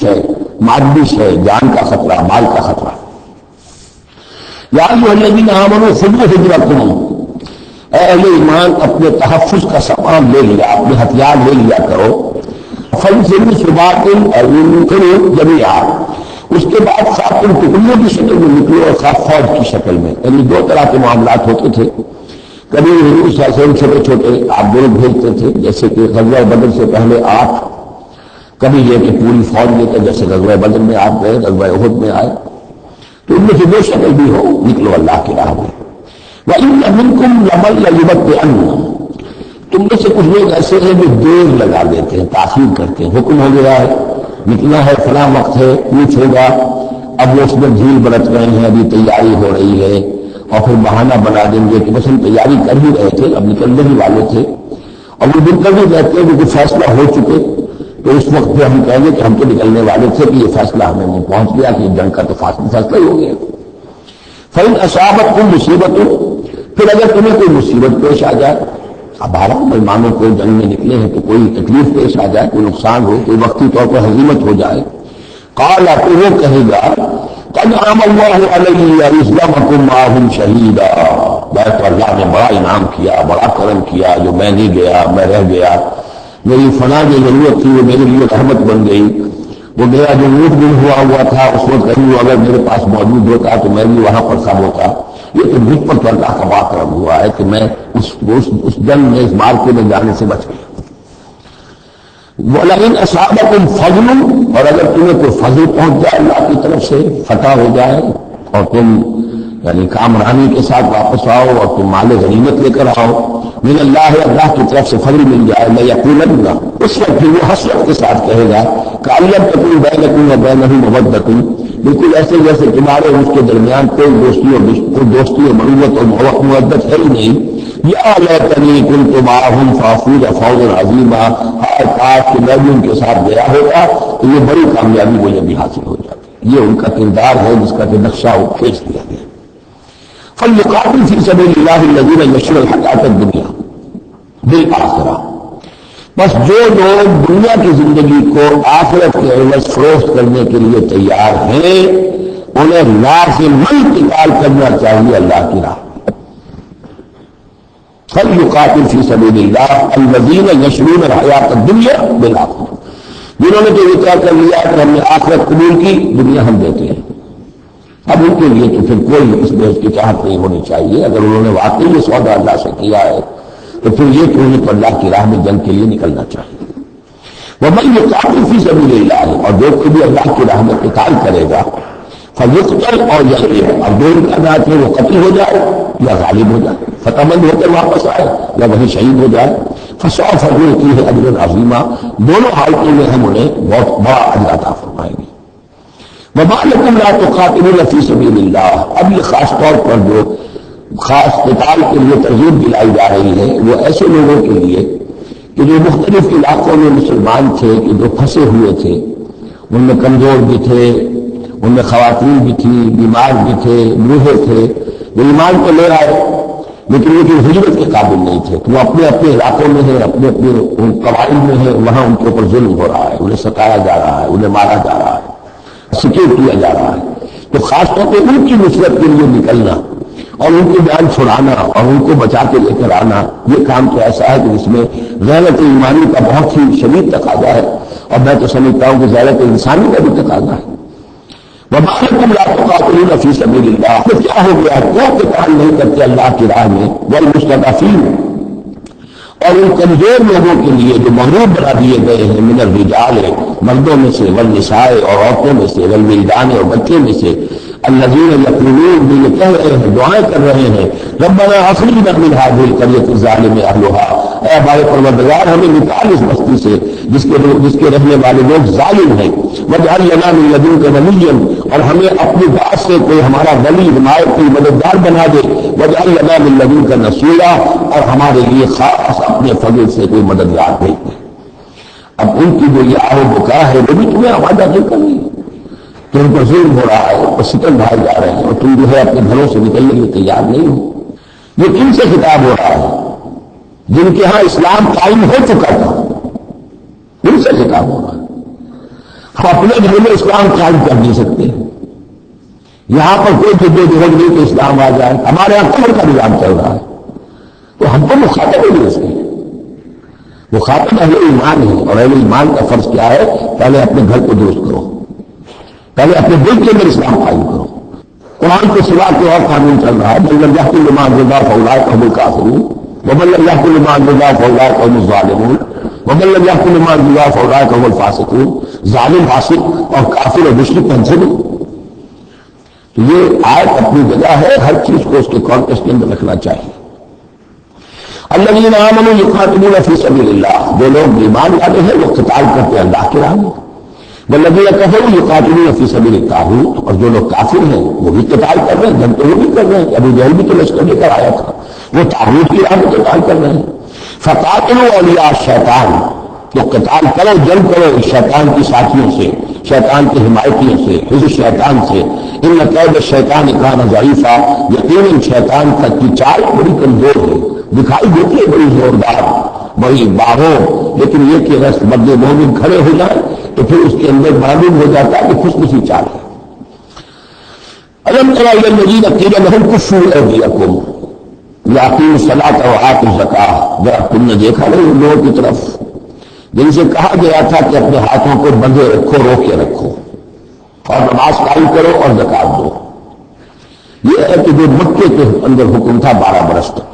ہے، مادی ہے، جان کا خطرہ، مال کا خطرہ۔ یا ایھا الذین آمنوا خذوا حذرکم، اے اہل ایمان اپنے تحفظ کا سامان لے لیا، اپنے ہتھیار لے لیا کرو۔ فانفروا ثبات اور انفروا جمیعا، اس کے بعد خواہ تم ٹکڑیوں کی شکل میں نکلو اور خواہ فوج کی شکل میں، یعنی دو طرح کے معاملات ہوتے تھے۔ کبھی حضور صلی اللہ علیہ وسلم چھوٹے چھوٹے آپ گروپ بھیجتے تھے، جیسے کہ غزوہ بدر سے پہلے 8، کبھی یہ کہ پوری فوج لے کر جیسے غزوہ بدر میں آپ گئے، غزوہ احد میں آئے، تو ان میں سے جو شکل بھی ہو نکلو اللہ کی راہ میں۔ وَإِنَّ مِنْكُمْ لَمَن لَّيُبَطِّئَنَّ، تم میں سے کچھ لوگ ایسے ہیں جو دیر لگا دیتے ہیں، تاخیر کرتے ہیں۔ حکم ہو گیا ہے، نکلنا ہے، فلاں وقت ہے، کوچ ہوگا، اب وہ اس میں ڈھیل برت رہے ہیں، ابھی تیاری ہو رہی ہے، اور پھر بہانہ بنا دیں گے کہ بس ہم تیاری کر ہی رہے تھے، اب نکلنے ہی والے تھے، اور وہ دن کر بھی رہتے ہیں کہ کوئی فیصلہ ہو چکے، تو اس وقت پہ ہم کہیں گے کہ ہم تو نکلنے والے تھے کہ یہ فیصلہ ہمیں نہیں پہنچ گیا کہ جنگ کا تو فیصلہ ہی ہو گیا۔ فَإِنْ أَصَابَتْكُمْ مُصِیبَةٌ، پھر اگر تمہیں کوئی مصیبت پیش آ جائے، اب مسلمانوں کو جنگ میں نکلے ہیں تو کوئی تکلیف پیش آ جائے، کوئی نقصان ہو، کوئی وقتی طور پر ہزیمت ہو جائے، قال تو وہ کہے گا قد انعم اللہ علیہ یظلمکم معہم شہیدا، تو اللہ نے بڑا انعام کیا، بڑا کرم کیا، جو میں نہیں گیا، میں رہ گیا، میری فلاں جو ضرورت تھی وہ میرے لیے رحمت بن گئی، وہ میرا جو اونٹ گم ہوا تھا اس وقت کہیں اگر میرے پاس موجود ہوتا تو میں بھی وہاں پر سب ہوتا۔ یہ تو مجھ پر تو اللہ کا بڑا کرم ہوا ہے کہ میں اس جنگ میں، اس مارکے میں جانے سے بچ گیا۔ وَلَئِنْ أَصَابَكُمْ فَضْلٌ، اور اگر تمہیں کوئی فضل پہنچ جائے اللہ کی طرف سے، فتح ہو جائے اور تم یعنی کامرانی کے ساتھ واپس آؤ اور تم مال غنیمت لے کر آؤ، من اللہ، اللہ کی طرف سے فضل مل جائے، لَيَقُولَنَّ، اس وقت پھر وہ حسرت کے ساتھ کہے گا کَأَن لَّمْ تَكُن بَيْنَكُمْ وَبَيْنَهُ مَوَدَّةٌ، بالکل ایسے جیسے تمہارے اس کے درمیان کوئی دوستی اور محبت اور مودت ہے ہی نہیں۔ یا لیتنی کنت معہم فافوز فوزا عظیما، ہائے کاش کہ میں بھی ان کے ساتھ گیا ہوتا تو یہ بڑی کامیابی مجھے بھی حاصل ہو جاتی۔ یہ ان کا کردار ہے جس کا کہ نقشہ وہ کھینچ دیا گیا۔ فلیقاتل فی سبیل اللہ الذین یشرون الحیاۃ الدنیا بالآخرہ، بس جو لوگ دنیا کی زندگی کو آخرت کے عوض فروخت کرنے کے لیے تیار ہیں انہیں لازماً قتال کرنا چاہیے اللہ کی راہ۔ فلیقاتل فی سبیل اللہ الذین یشرون الحیاۃ الدنیا بالآخرہ، جنہوں نے تو یہ طے کر لیا کہ ہم نے آخرت قبول کی، دنیا ہم دیتے ہیں، اب ان کے لیے تو پھر کوئی اس بحث کی چاہت نہیں ہونی چاہیے۔ اگر انہوں نے واقعی یہ سودا اللہ سے کیا ہے تو پھر یہ کہ انہیں تو اللہ کی راہ میں جنگ کے لیے نکلنا چاہیے۔ وَمَن يُقَاتِلْ فِي سَبِيلِ اللَّهِ، اور جو کوئی بھی اللہ کی راہ میں قتال کرے گا، فَيُقْتَلْ اور يَغْلِبْ، اور دو امکانات ہیں، وہ قتل ہو جائے یا غالب ہو جائے، فتح مند ہو کر واپس آئے یا وہیں شہید ہو جائے، فَسَوْفَ نُؤْتِيهِ أَجْرًا عَظِيمًا، دونوں حالتوں میں ہم انہیں بہت بڑا اجر عطا فرمائیں گے۔ وَمَا لَكُمْ لَا تُقَاتِلُونَ فِي سَبِيلِ اللَّهِ، اب یہ خاص طور پر جو خاص قتال کے لیے ترغیب دلائی جا رہی ہے وہ ایسے لوگوں کے لیے کہ جو مختلف علاقوں میں مسلمان تھے، کہ جو پھنسے ہوئے تھے، ان میں کمزور بھی تھے، ان میں خواتین بھی تھی، بیمار بھی تھے، بوڑھے تھے، وہ ایمان کو لے آئے لیکن وہ ہجرت کے قابل نہیں تھے، تو وہ اپنے اپنے علاقوں میں ہیں، اپنے اپنے قبائل میں ہیں، وہاں ان کے اوپر ظلم ہو رہا ہے، انہیں ستایا جا رہا ہے، انہیں مارا جا رہا ہے، سکیٹ کیا جا رہا ہے، تو خاص طور پہ ان کی نصرت کے لیے نکلنا اور ان کی جان چھڑانا اور ان کو بچا کے لے کر آنا، یہ کام تو ایسا ہے کہ جس میں غیرت ایمانی کا بہت ہی شدید تقاضا ہے، اور میں تو سمجھتا ہوں کہ غیرت انسانی کا بھی تقاضا ہے۔ وَمَا لَكُمْ لَا تُقَاتِلُونَ فِي سَبِيلِ اللَّهِ، تو کیا ہو گیا، کیوں قتال نہیں کرتے اللہ کی راہ میں، وَالْمُسْتَضْعَفِينَ، اور ان کمزور لوگوں کے لیے جو مغلوب بنا دیے گئے ہیں، من الرجال، مردوں میں سے، والنساء، اور عورتوں میں سے، والولدان، اور بچے میں سے، الذین یقولون، جو یہ کہہ رہے ہیں، دعائیں کر رہے ہیں، ربنا اخرجنا من هذه القرية الظالم اهلها، اے ہمارے پروردگار ہمیں نکال اس بستی سے جس کے رہنے والے لوگ ظالم ہیں، واجعل لنا من لدنك وليا، اور ہمیں اپنی ذات سے کوئی ہمارا ولی، حمایت، کوئی مددگار بنا دے، واجعل لنا من لدنك نصيرا، اور ہمارے لیے خاص اپنے فضل سے کوئی مددگار بھیج دے۔ اب ان کی جو یہ آہ و بکا ہے وہ بھی تمہیں آوازہ نہیں کرنی، تو ان پر ظلم ہو رہا ہے اور ستم ڈھائے جا رہے ہیں اور تم جو ہے اپنے گھروں سے نکلنے کے لیے تیار نہیں ہو۔ یہ کن سے خطاب ہو رہا ہے؟ جن کے ہاں اسلام قائم ہو چکا تھا، ان سے خطاب ہو رہا ہے۔ اپنے گھر میں اسلام قائم کر نہیں سکتے. یہاں پر کوئی جدوجہد نہیں کہ اسلام آ جائے. ہمارے یہاں کفر کا نظام چل رہا ہے تو ہم کو مخاطب نہیں اس کے. مخاطب اہل ایمان ہے، اور اہل ایمان کا فرض کیا ہے؟ پہلے اپنے گھر کو درست کرو، پہلے اپنے دل کے اندر اسلام قائم کرو. قرآن کے سوا کوئی اور قانون چل رہا ہے. من لم يحكم بما انزل الله فاولئك هم الكافرون ومن لم يحكم بما انزل الله فاولئك هم الظالمون ومن لم يحكم بما انزل الله فاولئك هم الفاسقون. ظالم، فاسق اور کافر اور مشرک کون سے نہیں؟ تو یہ آیت اپنی جگہ ہے، ہر چیز کو اس کے کانٹیکسٹ کے اندر رکھنا چاہیے. الذين آمنوا يقاتلون في سبيل الله، جو لوگ ایمان والے ہیں وہ قتال کرتے ہیں اللہ کی راہ میں. والذین کفروا یقاتلون فی سبیل الطاغوت، اور جو لوگ کافر ہیں وہ بھی قتال کر رہے ہیں، جنگ تو وہ بھی کر رہے ہیں. ابو جہل بھی تو لشکر لے کر آیا تھا، وہ طاغوت کی راہ میں قتال کر رہے ہیں. فقاتلوا اولیاء الشیطان، تو قتال کرو، جنگ کرو شیطان کی ساتھیوں سے، شیطان کے حمایتیوں سے، حزب شیطان سے. ان کید الشیطان کان ضعیفا، یقیناً شیطان کی چال بڑی کمزور ہے. دکھائی دیتی ہے بڑی زوردار، بڑی باہو، لیکن یہ کہ رس مرد مومن کھڑے ہو جائے تو پھر اس کے اندر معلوم ہو جاتا ہے کہ خوشنصی چال ہے. الم تر الی الذین قیل لهم کفوا ایدیکم یقیموا الصلاۃ وآتوا الزکاۃ، ذرا تم نے دیکھا نہیں ان لوگوں کی طرف جن سے کہا گیا تھا کہ اپنے ہاتھوں کو بندھے رکھو، روکے رکھو، اور نماز قائم کرو اور زکات دو. یہ ہے کہ جو مکے کے اندر حکم تھا 12 برس تک.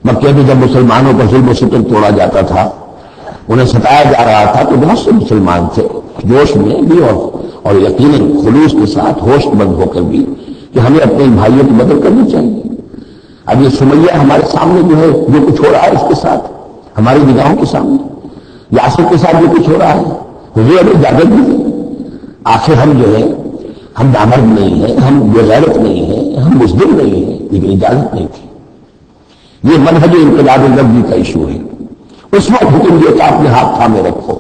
مکے میں جب مسلمانوں پر ظلم و ستم توڑا جاتا تھا، انہیں ستایا جا رہا تھا، تو بہت سے مسلمان تھے جوش میں بھی اور یقیناً خلوص کے ساتھ ہوش مند ہو کر بھی کہ ہمیں اپنے بھائیوں کی مدد کرنی چاہیے. اب یہ سمیہ ہمارے سامنے جو ہے، جو کچھ ہو رہا ہے اس کے ساتھ ہماری نگاہوں کے سامنے، یاسر کے ساتھ جو کچھ ہو رہا ہے، حضور ہمیں اجازت دی ہے. آخر ہم جو ہے ہم نامرد نہیں ہیں، ہم بغیرت نہیں ہیں، ہم مزدور نہیں ہیں، لیکن اجازت نہیں تھی. یہ منہج انقلاب نبوی کا ایشو ہے. اس وقت حکم دیا کہ اپنے ہاتھ تھامے رکھو.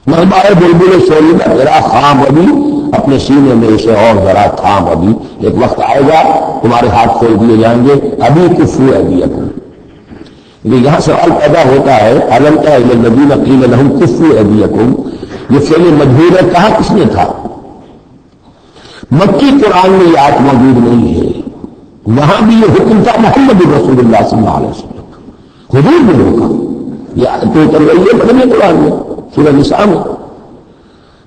مربائے بلبل شوریدہ ذرا خام ابھی، اپنے سینے میں اسے اور ذرا تھام ابھی، ایک وقت آئے گا تمہارے ہاتھ کھول دیے جائیں گے. ابھی کفوا ایدیکم. یہاں سوال پیدا ہوتا ہے الم تر الی الذین قیل لهم کفوا ایدیکم، یہ فعل مجہول ہے، کہاں کس نے تھا؟ مکی قرآن میں یہ آیت موجود نہیں ہے. وہاں بھی یہ حکم تھا محمد رسول اللہ صلی اللہ علیہ وسلم، حضور نے روکا. یہ آیت اتر رہی ہے مدنی قرآن میں سورہ نساء میں.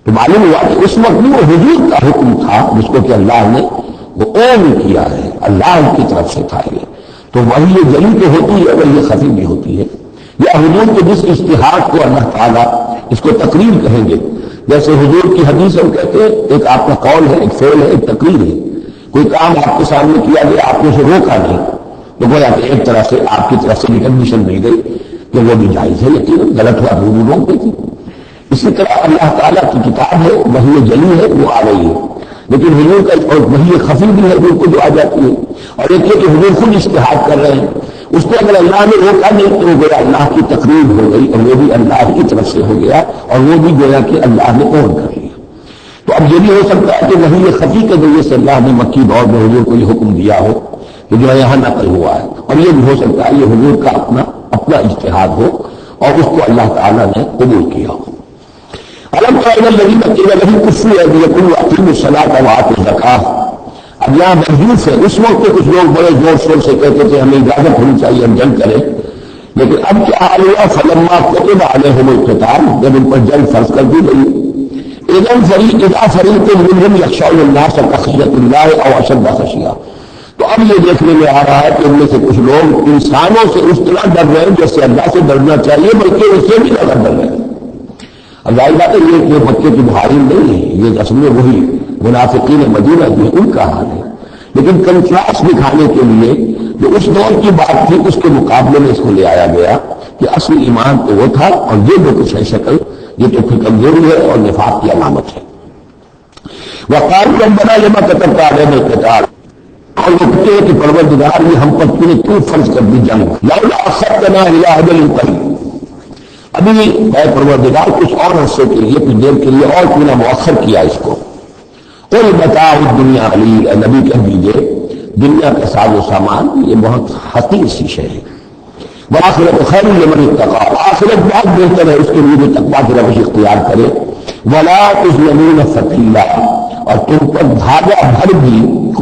تو معلوم ہوا کہ اس وقت بھی وہ حضور کا حکم تھا جس کو کہ اللہ نے وہ اون کیا ہے، اللہ کی طرف سے تھا. یہ تو وہی جلی تو ہوتی ہے، وہی خفی بھی ہوتی ہے. یا حضور کے جس اشتہاد کو اللہ تعالیٰ اس کو تقریر کہیں گے، جیسے حضور کی حدیث ہم کہتے ہیں ایک آپ کا قول ہے، ایک فعل ہے، ایک تقریر ہے. کوئی کام آپ کے سامنے کیا گیا، آپ نے اسے روکا نہیں، تو گویا کہ ایک طرح سے آپ کی طرف سے ریکگنیشن مل گئی کہ وہ بھی جائز ہے. یقیناً غلط ہوا حضور روک گئی تھی. اسی طرح اللہ تعالیٰ کی کتاب ہے، وحی جلی ہے، وہ آ رہی ہے، لیکن حضور کا اور وحی خفی بھی ہے حضور کو جو آ جاتی ہے. اور ایک یہ کہ حضور خود اشتہاد کر رہے ہیں، اس کو اگر اللہ نے روکا نہیں تو وہ گویا اللہ کی تقریر ہو گئی، اور وہ بھی اللہ کی طرف سے ہو گیا، اور وہ بھی گویا کہ اللہ نے اور کر لیا. تو اب یہ بھی ہو سکتا ہے کہ وحی خفی کے ذریعے سے اللہ نے مکی دور میں حضور کو یہ حکم دیا ہو کہ جو ہے یہاں نقل ہوا ہے، اور یہ بھی ہو سکتا ہے یہ حضور کا اپنا اجتہاد ہو اور اس کو اللہ تعالیٰ نے قبول کیا ہو. الم تر الی الذین قیل لهم کفوا ایدیکم واقیموا الصلاۃ وآتوا الزکاۃ. اب یہاں محذوف ہے. اس وقت کچھ لوگ بڑے زور شور سے کہتے تھے ہمیں اجازت ہونی چاہیے ہم جنگ کریں، لیکن اب کیا حال ہوا؟ فلما کتب علیہم القتال، جب ان پر جنگ فرض کر دی گئی، اذا فریق منهم یخشون الناس کخشیۃ اللہ او اشد خشیہ. تو اب یہ دیکھنے میں آ رہا ہے کہ ان میں سے کچھ لوگ انسانوں سے اس طرح ڈر رہے ہیں جیسے اللہ سے ڈرنا چاہیے، بلکہ اس سے بھی زیادہ ڈر رہے ہیں. اب ظاہر بات ہے یہ مکے کی بہاری نہیں ہے، یہ اصل میں وہی منافقین مدینہ جو ان کا حال ہے. لیکن کنٹراسٹ دکھانے کے لیے جو اس دور کی بات تھی اس کے مقابلے میں اس کو لے آیا گیا کہ اصل ایمان تو وہ تھا، اور یہ جو کچھ ہے شکل یہ تو پھر کمزوری ہے اور نفاق کی علامت ہے. وقالوا ربنا لما كتبت علينا القتال، اور وہ کہتے ہیں کہ پروردگار یہ ہم پر کیوں فرض کر دی جنگ، لولا اخرتنا الى اجل قریب، ابھی اے پروردگار کچھ اور عرصے کے لیے، کچھ دیر کے لیے اور کیوں نہ مؤخر کیا اس کو. قل متاع الدنیا قلیل، اے نبی کہہ دیجیے دنیا کا ساز و سامان یہ بہت حقیر سی شے ہے. وآخرت خیر لمن اتقى، آخرت بہت بہتر ہے اس کے لیے جو تقویٰ کی روش اختیار کرے. ولا تظلمون فتیلا، اور تم پر دھاگا بھر بھی